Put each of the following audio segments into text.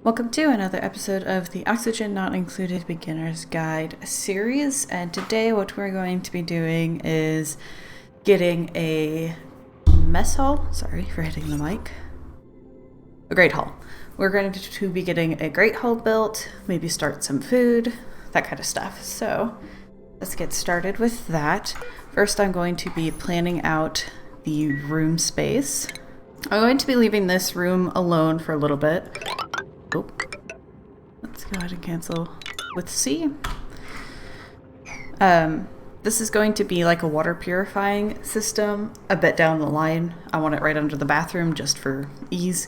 Welcome to another episode of the Oxygen Not Included Beginner's Guide series, and today what we're going to be doing is getting a mess hall. Sorry for hitting the mic. A great hall. We're going to be getting a great hall built, maybe start some food, that kind of stuff. So let's get started with that. First, I'm going to be planning out the room space. I'm going to be leaving this room alone for a little bit. Oh, let's go ahead and cancel with C. This is going to be like a water purifying system a bit down the line. I want it right under the bathroom just for ease.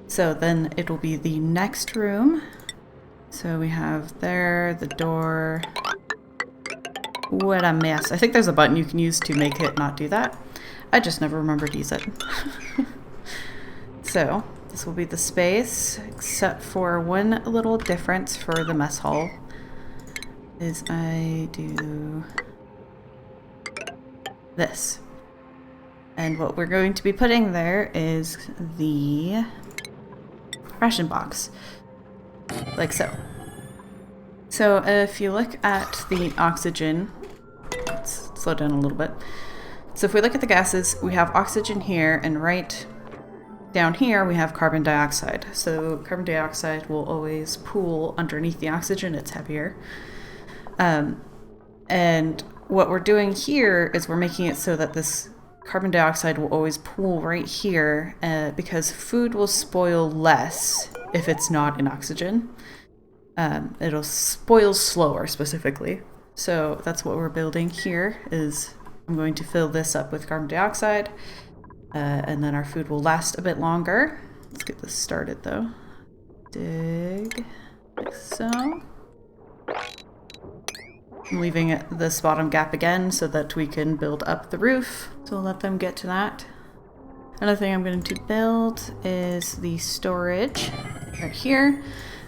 So then it will be the next room. So we have there, the door. What a mess. I think there's a button you can use to make it not do that. I just never remembered to use it. So this will be the space, except for one little difference for the mess hall is I do this. And what we're going to be putting there is the ration box, like so. So if you look at the oxygen, let's slow down a little bit. So if we look at the gases, we have oxygen here, and right down here we have carbon dioxide. So carbon dioxide will always pool underneath the oxygen, it's heavier. And what we're doing here is we're making it so that this carbon dioxide will always pool right here because food will spoil less if it's not in oxygen. It'll spoil slower specifically. So that's what we're building here is I'm going to fill this up with carbon dioxide. And then our food will last a bit longer. Let's get this started though. Dig, like so. I'm leaving this bottom gap again so that we can build up the roof. So we'll let them get to that. Another thing I'm going to build is the storage right here.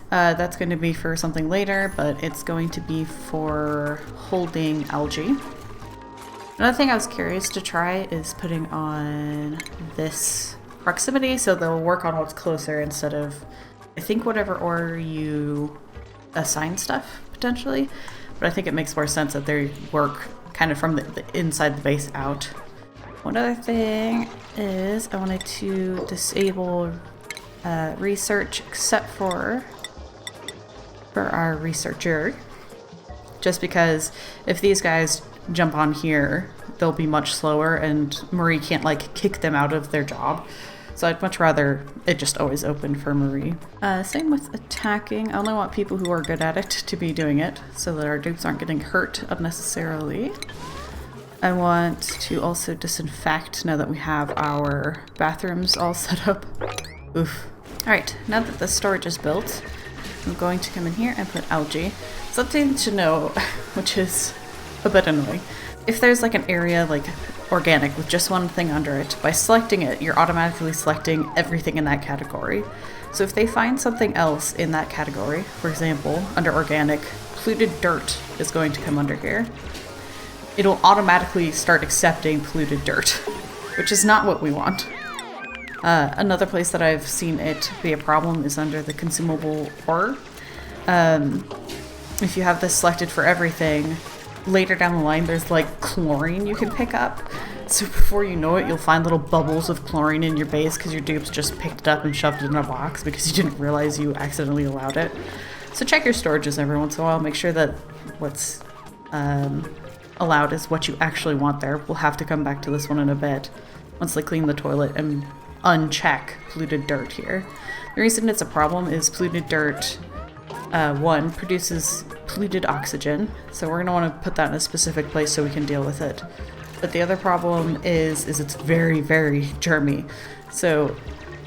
That's going to be for something later, but it's going to be for holding algae. Another thing I was curious to try is putting on this proximity so they'll work on what's closer instead of, I think, whatever order you assign stuff, potentially. But I think it makes more sense that they work kind of from the inside the base out. One other thing is I wanted to disable research except for our researcher. Just because if these guys jump on here, they'll be much slower and Marie can't like kick them out of their job. So I'd much rather it just always open for Marie. Same with attacking. I only want people who are good at it to be doing it so that our dupes aren't getting hurt unnecessarily. I want to also disinfect now that we have our bathrooms all set up. Oof. Alright, now that the storage is built, I'm going to come in here and put algae. Something to know, which is a bit annoying. If there's like an area like organic with just one thing under it, by selecting it, you're automatically selecting everything in that category. So if they find something else in that category, for example, under organic, polluted dirt is going to come under here. It'll automatically start accepting polluted dirt, which is not what we want. Another place that I've seen it be a problem is under the consumable ore. If you have this selected for everything, later down the line there's like chlorine you can pick up. So before you know it, you'll find little bubbles of chlorine in your base because your dupes just picked it up and shoved it in a box because you didn't realize you accidentally allowed it. So check your storages every once in a while. Make sure that what's allowed is what you actually want there. We'll have to come back to this one in a bit once they clean the toilet and uncheck polluted dirt here. The reason it's a problem is polluted dirt, one, produces polluted oxygen, so we're going to want to put that in a specific place so we can deal with it. But the other problem is it's very, very germy. So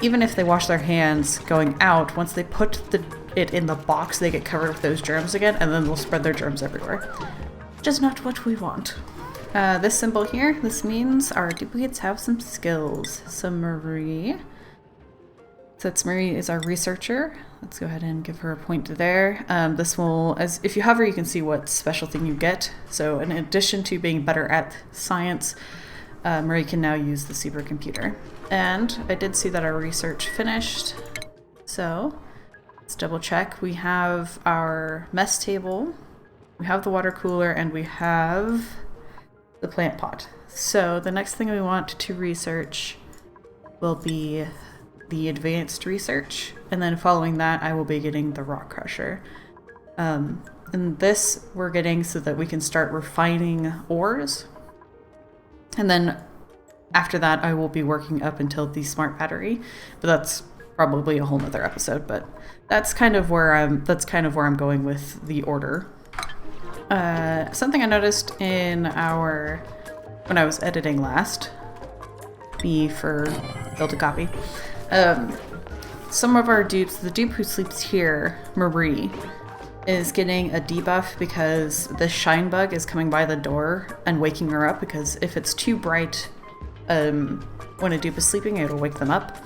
even if they wash their hands going out, once they put it in the box, they get covered with those germs again, and then they'll spread their germs everywhere. Which is not what we want. This symbol here, this means our duplicates have some skills. So Marie. So it's Marie is our researcher. Let's go ahead and give her a point there. This will, as if you hover, you can see what special thing you get. So in addition to being better at science, Marie can now use the supercomputer. And I did see that our research finished. So Let's double check. We have our mess table, we have the water cooler, and we have the plant pot. So the next thing we want to research will be the advanced research, and then following that I will be getting the rock crusher. And this we're getting so that we can start refining ores, and then after that I will be working up until the smart battery, but that's probably a whole nother episode. But that's kind of where I'm going with the order. Something I noticed when I was editing last, B for build a copy, some of our dupes, the dupe who sleeps here, Marie, is getting a debuff because the shine bug is coming by the door and waking her up, because if it's too bright when a dupe is sleeping, it'll wake them up,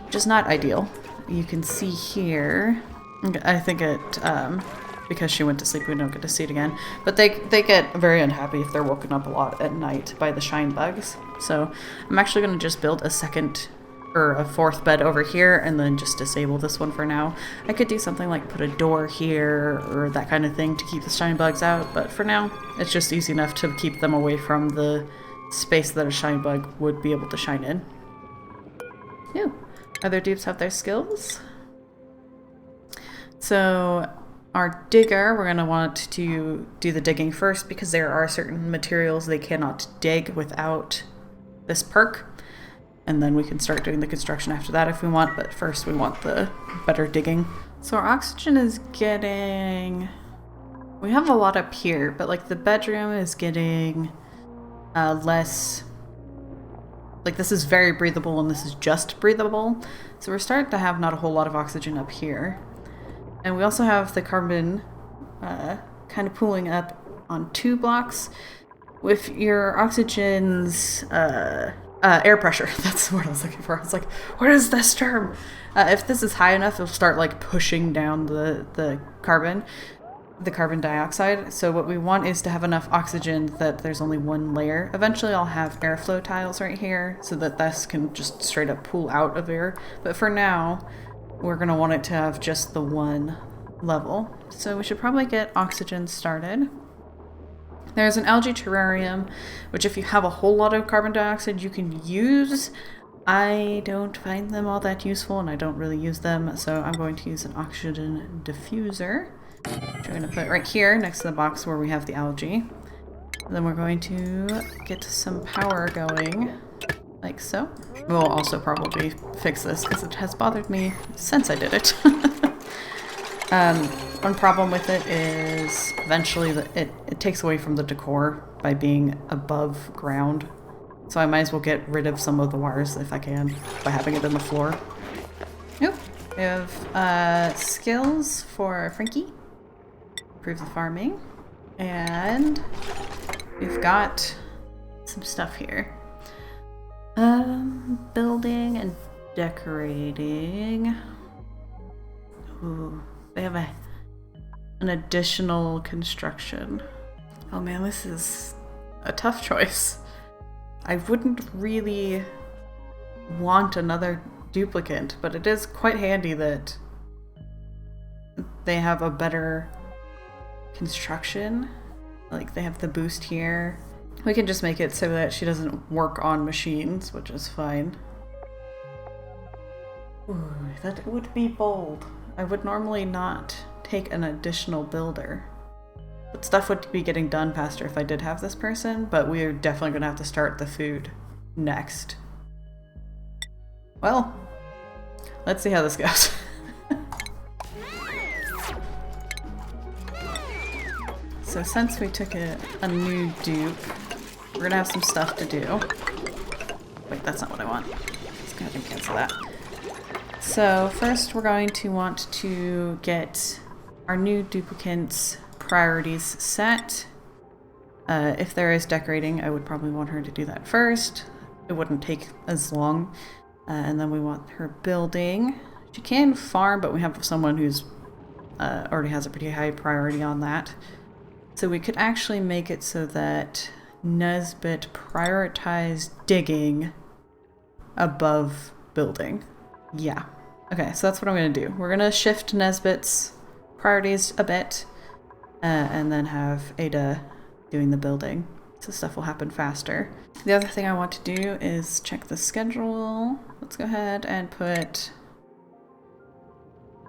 which is not ideal. You can see here, I think because she went to sleep, we don't get to see it again, but they get very unhappy if they're woken up a lot at night by the shine bugs. So I'm actually going to just build a second or a fourth bed over here and then just disable this one for now. I could do something like put a door here or that kind of thing to keep the shine bugs out, but for now it's just easy enough to keep them away from the space that a shine bug would be able to shine in. Ew. Other dupes have their skills. So our digger, we're going to want to do the digging first because there are certain materials they cannot dig without this perk. And then we can start doing the construction after that if we want, but first we want the better digging. So our oxygen is getting... We have a lot up here, but like the bedroom is getting less... Like this is very breathable and this is just breathable. So we're starting to have not a whole lot of oxygen up here. And we also have the carbon kind of pooling up on 2 blocks. With your oxygen's air pressure, that's the word I was looking for. I was like, what is this term? If this is high enough, it'll start like pushing down the carbon dioxide. So what we want is to have enough oxygen that there's only one layer. Eventually I'll have airflow tiles right here so that this can just straight up pool out of air. But for now, we're going to want it to have just the one level. So we should probably get oxygen started. There's an algae terrarium, which if you have a whole lot of carbon dioxide, you can use. I don't find them all that useful, and I don't really use them, so I'm going to use an oxygen diffuser, which I'm going to put right here next to the box where we have the algae. And then we're going to get some power going, like so. We'll also probably fix this because it has bothered me since I did it. One problem with it is eventually it takes away from the decor by being above ground. So I might as well get rid of some of the wires if I can by having it in the floor. Nope. We have skills for Frankie. Improve the farming. And we've got some stuff here. Building and decorating. Ooh, they have an additional construction. Oh man, this is a tough choice. I wouldn't really want another duplicant, but it is quite handy that they have a better construction. Like they have the boost here. We can just make it so that she doesn't work on machines, which is fine. Ooh, that would be bold. I would normally not take an additional builder. But stuff would be getting done faster if I did have this person, but we're definitely going to have to start the food next. Well, let's see how this goes. So since we took a new dupe, we're going to have some stuff to do. Wait, that's not what I want. Let's go ahead and cancel that. So first we're going to want to get our new duplicants priorities set. If there is decorating, I would probably want her to do that first. It wouldn't take as long. And then we want her building. She can farm, but we have someone who's already has a pretty high priority on that. So we could actually make it so that Nesbit prioritized digging above building. Yeah, Okay, so that's what I'm going to do. We're going to shift Nesbit's priorities a bit, and then have Ada doing the building, so stuff will happen faster. The other thing I want to do is check the schedule. Let's go ahead and put...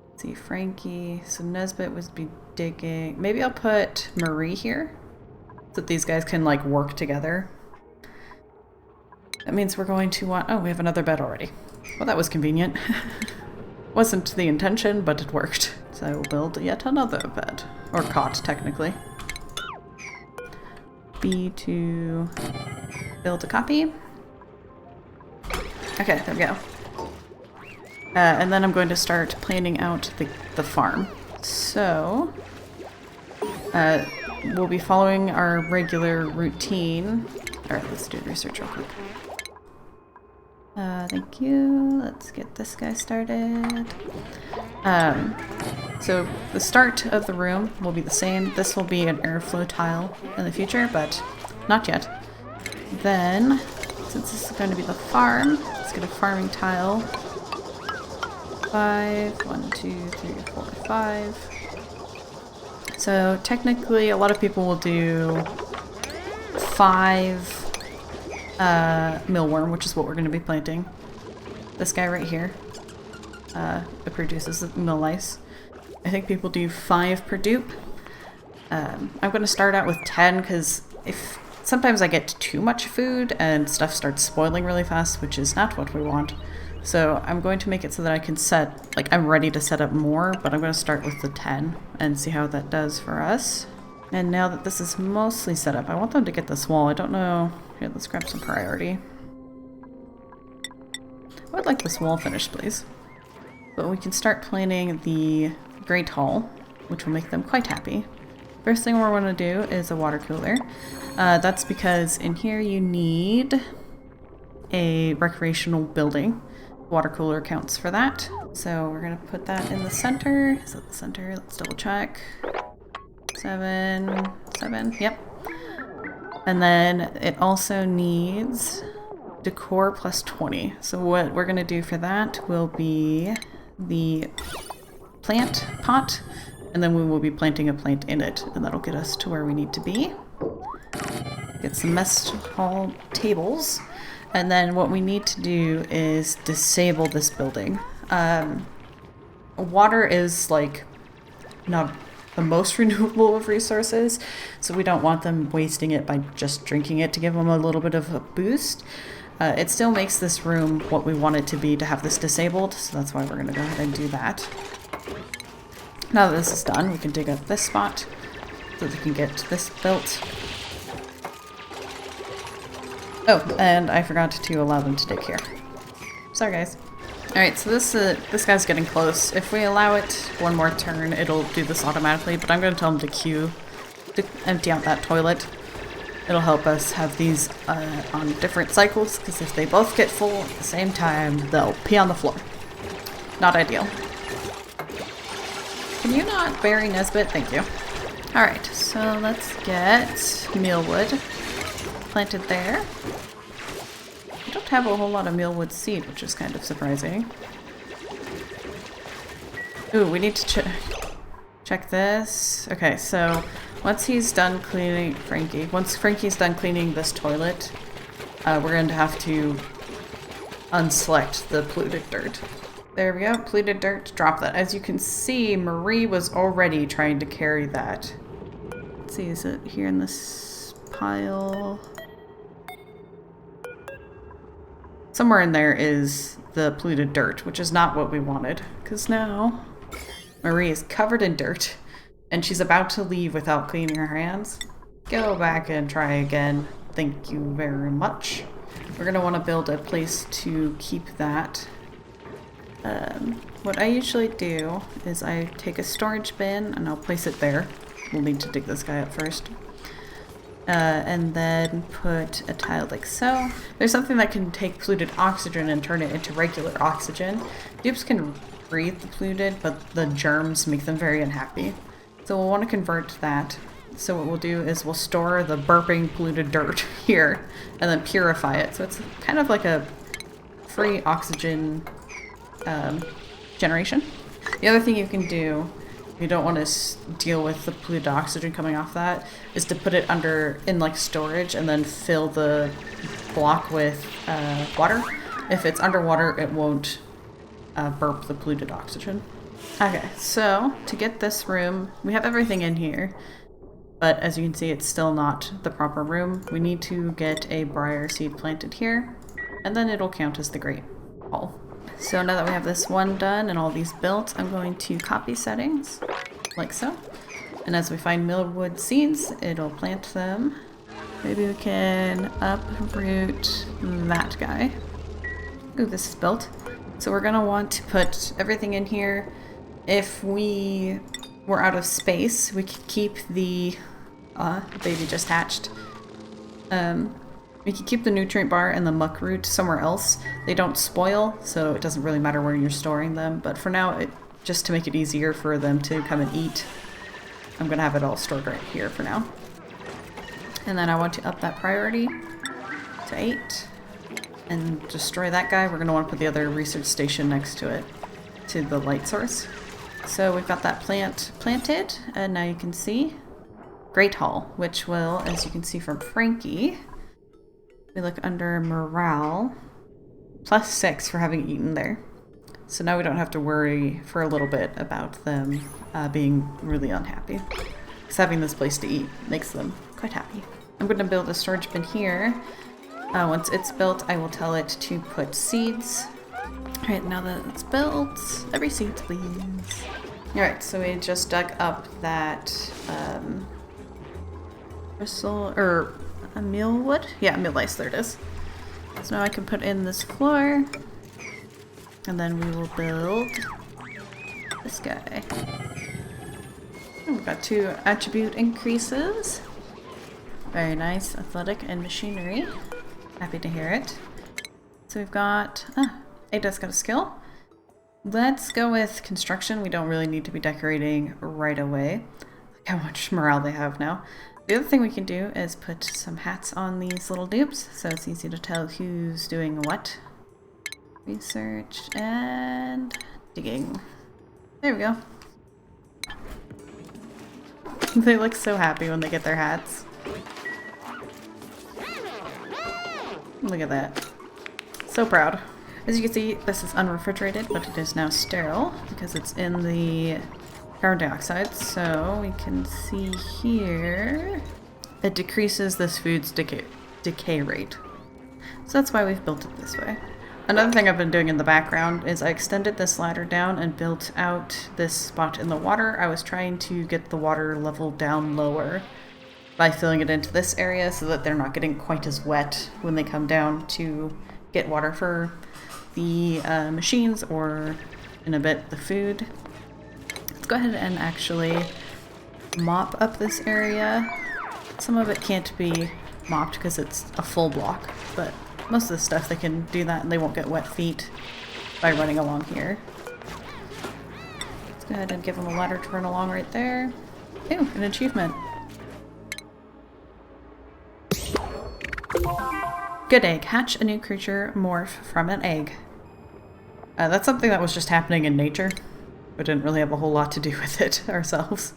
Let's see, Frankie. So Nesbit would be digging. Maybe I'll put Marie here, so that these guys can like work together. That means we're going to want... Oh, we have another bed already. Well, that was convenient. Wasn't the intention, but it worked. So I will build yet another bed. Or cot, technically. B to build a copy. Okay, there we go. And then I'm going to start planning out the farm. So, we'll be following our regular routine. Alright, let's do research real quick. Thank you. Let's get this guy started. So the start of the room will be the same. This will be an airflow tile in the future, but not yet. Then, since this is going to be the farm, let's get a farming tile. 5, 1, 2, 3, 4, 5. So technically a lot of people will do 5 mealworm, which is what we're going to be planting. This guy right here. It produces mill lice. I think people do 5 per dupe. I'm going to start out with 10 because if sometimes I get too much food and stuff starts spoiling really fast, which is not what we want. So I'm going to make it so that I can set, like I'm ready to set up more, but I'm going to start with the 10 and see how that does for us. And now that this is mostly set up, I want them to get this wall. I don't know. Here, let's grab some priority. I would like this wall finished, please. But we can start planning the Great Hall, which will make them quite happy. First thing we're going to do is a water cooler. That's because in here you need a recreational building. Water cooler counts for that. So we're going to put that in the center. Is that the center? Let's double check. 7, 7, yep. And then it also needs decor plus 20. So what we're going to do for that will be the plant pot, and then we will be planting a plant in it, and that'll get us to where we need to be. Get some mess hall tables, and then what we need to do is disable this building. Water is like not the most renewable of resources, so we don't want them wasting it by just drinking it to give them a little bit of a boost. It still makes this room what we want it to be to have this disabled, so that's why we're going to go ahead and do that. Now that this is done, we can dig up this spot so that we can get this built. Oh, and I forgot to allow them to dig here. Sorry, guys. Alright, so this guy's getting close. If we allow it one more turn, it'll do this automatically, but I'm going to tell him to queue to empty out that toilet. It'll help us have these on different cycles, because if they both get full at the same time, they'll pee on the floor. Not ideal. Can you not bury Nesbit? Thank you. Alright, so let's get mealwood planted there. I don't have a whole lot of mealwood seed, which is kind of surprising. Ooh, we need to check this. Okay, so once he's done cleaning once Frankie's done cleaning this toilet, we're going to have to unselect the polluted dirt. There we go, polluted dirt, drop that. As you can see, Marie was already trying to carry that. Let's see, is it here in this pile? Somewhere in there is the polluted dirt, which is not what we wanted, because now Marie is covered in dirt. And she's about to leave without cleaning her hands. Go back and try again. Thank you very much. We're going to want to build a place to keep that. What I usually do is I take a storage bin and I'll place it there. We'll need to dig this guy up first. And then put a tile like so. There's something that can take polluted oxygen and turn it into regular oxygen. Dupes can breathe the polluted, but the germs make them very unhappy. So we'll want to convert that. So what we'll do is we'll store the burping polluted dirt here and then purify it. So it's kind of like a free oxygen generation. The other thing you can do, if you don't want to deal with the polluted oxygen coming off that, is to put it in like storage and then fill the block with water. If it's underwater, it won't burp the polluted oxygen. Okay, so to get this room, we have everything in here, but as you can see, it's still not the proper room. We need to get a briar seed planted here, and then it'll count as the Great Hall. So now that we have this one done and all these built, I'm going to copy settings, like so. And as we find millwood seeds, it'll plant them. Maybe we can uproot that guy. Ooh, this is built. So we're gonna want to put everything in here. If we were out of space, we could keep the baby just hatched. We could keep the nutrient bar and the muck root somewhere else. They don't spoil, so it doesn't really matter where you're storing them. But for now, just to make it easier for them to come and eat, I'm gonna have it all stored right here for now. And then I want to up that priority to 8 and destroy that guy. We're gonna want to put the other research station next to it, to the light source. So we've got that plant planted, and now you can see Great Hall, which will, as you can see from Frankie, we look under morale, +6 for having eaten there. So now we don't have to worry for a little bit about them being really unhappy. Because having this place to eat makes them quite happy. I'm going to build a storage bin here. Once it's built, I will tell it to put seeds. Alright, now that it's built, every seed please. Alright, so we just dug up that bristle, or a mealwood? Yeah, meal lice, there it is. So now I can put in this floor, and then we will build this guy. And we've got 2 attribute increases. Very nice, athletic and machinery. Happy to hear it. So we've got, Ada's got a skill. Let's go with construction. We don't really need to be decorating right away. Look how much morale they have now. The other thing we can do is put some hats on these little dupes, so it's easy to tell who's doing what. Research and digging. There we go. They look so happy when they get their hats. Look at that. So proud. As you can see, this is unrefrigerated, but it is now sterile because it's in the carbon dioxide. So we can see here it decreases this food's decay rate. So that's why we've built it this way. Another thing I've been doing in the background is I extended this ladder down and built out this spot in the water. I was trying to get the water level down lower by filling it into this area so that they're not getting quite as wet when they come down to get water for the machines, or in a bit the food. Let's go ahead and actually mop up this area. Some of it can't be mopped because it's a full block, but most of the stuff they can do that and they won't get wet feet by running along here. Let's go ahead and give them a ladder to run along right there. Ooh, an achievement. Good egg. Hatch a new creature, morph from an egg. That's something that was just happening in nature. We didn't really have a whole lot to do with it ourselves.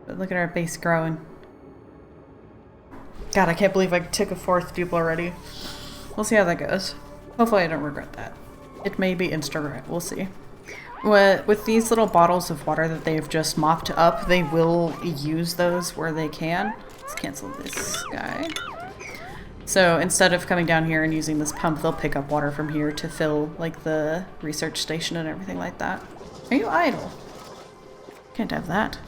But look at our base growing. God, I can't believe I took a 4th dupe already. We'll see how that goes. Hopefully I don't regret that. It may be insta-regret. We'll see. With these little bottles of water that they've just mopped up, they will use those where they can. Let's cancel this guy. So instead of coming down here and using this pump, they'll pick up water from here to fill like the research station and everything like that. Are you idle? Can't have that.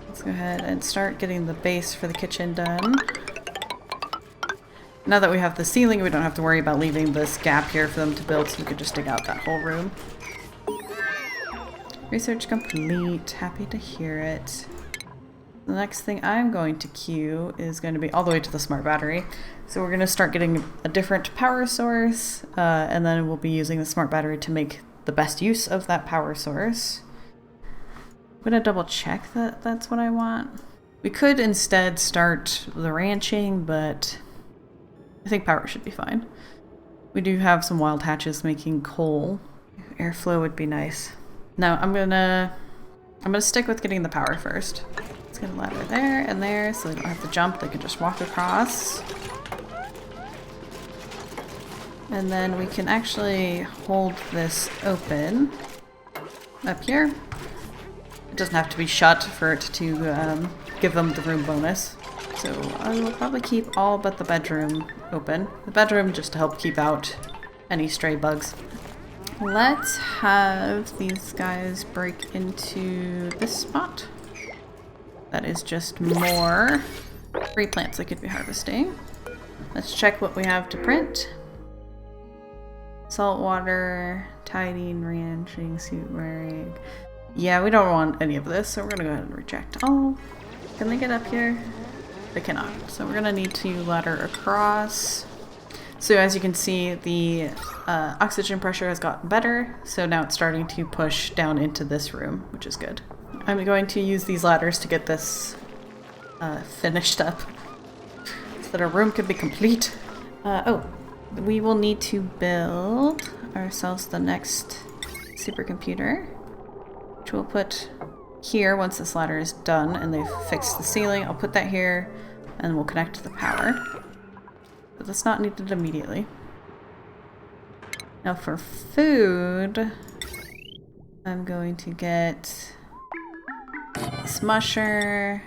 Let's go ahead and start getting the base for the kitchen done. Now that we have the ceiling, we don't have to worry about leaving this gap here for them to build, so you could just dig out that whole room. Research complete. Happy to hear it. The next thing I'm going to queue is going to be all the way to the smart battery. So we're going to start getting a different power source, and then we'll be using the smart battery to make the best use of that power source. I'm going to double check that that's what I want. We could instead start the ranching, but I think power should be fine. We do have some wild hatches making coal. Airflow would be nice. Now I'm gonna stick with getting the power first. Let's get a ladder there and there so they don't have to jump, they can just walk across. And then we can actually hold this open up here. It doesn't have to be shut for it to give them the room bonus. So I will probably keep all but the bedroom open. The bedroom just to help keep out any stray bugs. Let's have these guys break into this spot. That is just more free plants I could be harvesting. Let's check what we have to print. Saltwater, tiding, ranching, suit wearing. Yeah, we don't want any of this, so we're gonna go ahead and reject all. Can they get up here? They cannot. So we're gonna need to ladder across. So as you can see, the oxygen pressure has gotten better, so now it's starting to push down into this room, which is good. I'm going to use these ladders to get this finished up, so that our room can be complete. Oh, we will need to build ourselves the next supercomputer, which we'll put here once this ladder is done and they've fixed the ceiling. I'll put that here, and we'll connect to the power. But that's not needed immediately. Now for food, I'm going to get this musher,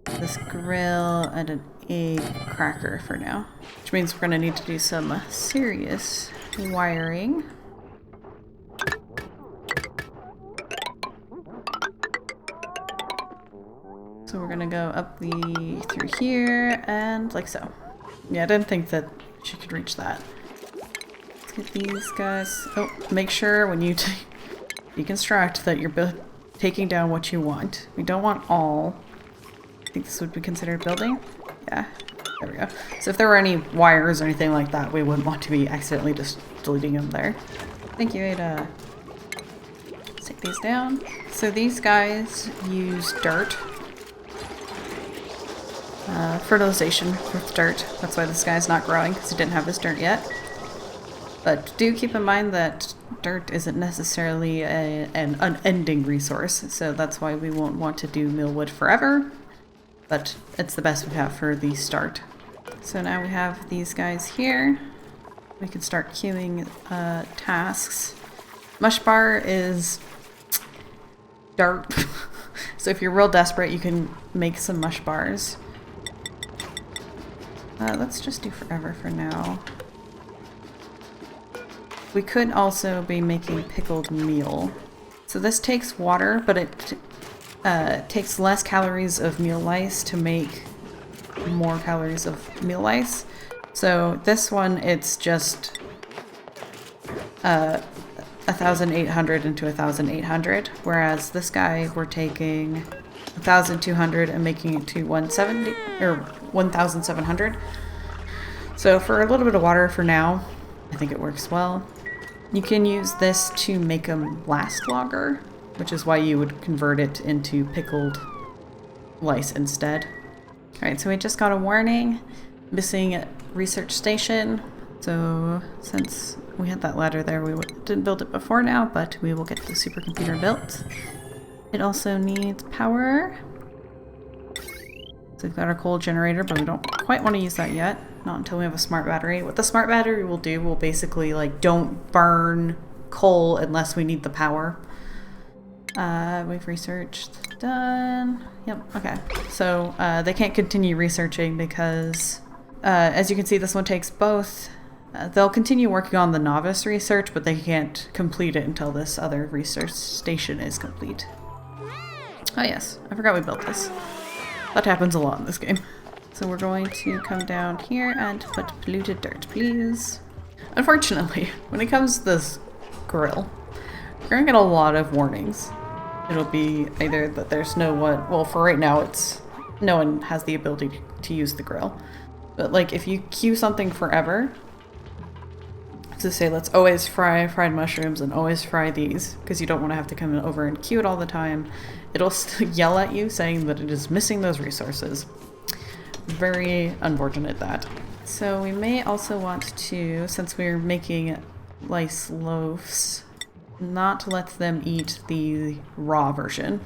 this grill, and an egg cracker for now. Which means we're going to need to do some serious wiring. So we're going to go up through here and like so. Yeah, I didn't think that she could reach that. Let's get these guys. Oh, make sure when you deconstruct that you're taking down what you want. We don't want all. I think this would be considered building. Yeah, there we go. So if there were any wires or anything like that, we wouldn't want to be accidentally just deleting them there. Thank you, Ada. Let's take these down. So these guys use dirt. Fertilization with dirt. That's why this guy's not growing, because he didn't have his dirt yet. But do keep in mind that dirt isn't necessarily an unending resource, so that's why we won't want to do millwood forever. But it's the best we have for the start. So now we have these guys here. We can start queuing tasks. Mush bar is dirt. So if you're real desperate, you can make some mush bars. Let's just do forever for now. We could also be making pickled meal. So this takes water, but it takes less calories of meal lice to make more calories of meal lice. So this one, it's just 1,800 into 1,800, whereas this guy we're taking 1,200 and making it to 170 or 1,700. So for a little bit of water for now, I think it works well. You can use this to make them last longer, which is why you would convert it into pickled lice instead. Alright, so we just got a warning. Missing research station. So since we had that ladder there, we didn't build it before now, but we will get the supercomputer built. It also needs power. So we've got our coal generator, but we don't quite want to use that yet. Not until we have a smart battery. What the smart battery will do will basically like don't burn coal unless we need the power. We've researched. Done. Yep, okay. So they can't continue researching because as you can see, this one takes both. They'll continue working on the novice research, but they can't complete it until this other research station is complete. Oh yes, I forgot we built this. That happens a lot in this game. So we're going to come down here and put polluted dirt, please. Unfortunately, when it comes to this grill, you're gonna get a lot of warnings. It'll be either that there's no one, well for right now it's, no one has the ability to use the grill. But like if you queue something forever, to say let's always fry fried mushrooms and always fry these, because you don't want to have to come over and queue it all the time, it'll still yell at you saying that it is missing those resources. Very unfortunate that. So we may also want to, since we're making lice loaves, not let them eat the raw version.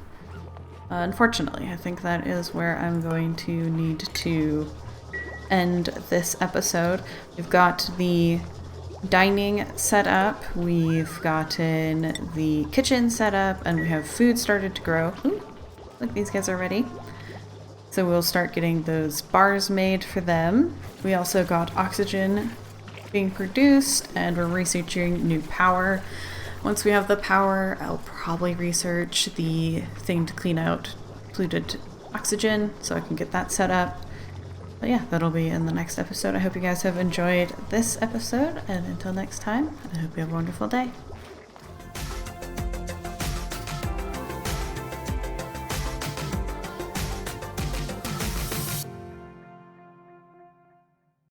Unfortunately, I think that is where I'm going to need to end this episode. We've got the dining set up, we've gotten the kitchen set up, and we have food started to grow. Ooh, look, these guys are ready. So we'll start getting those bars made for them. We also got oxygen being produced, and we're researching new power. Once we have the power, I'll probably research the thing to clean out polluted oxygen so I can get that set up. But yeah, that'll be in the next episode. I hope you guys have enjoyed this episode, and until next time, I hope you have a wonderful day.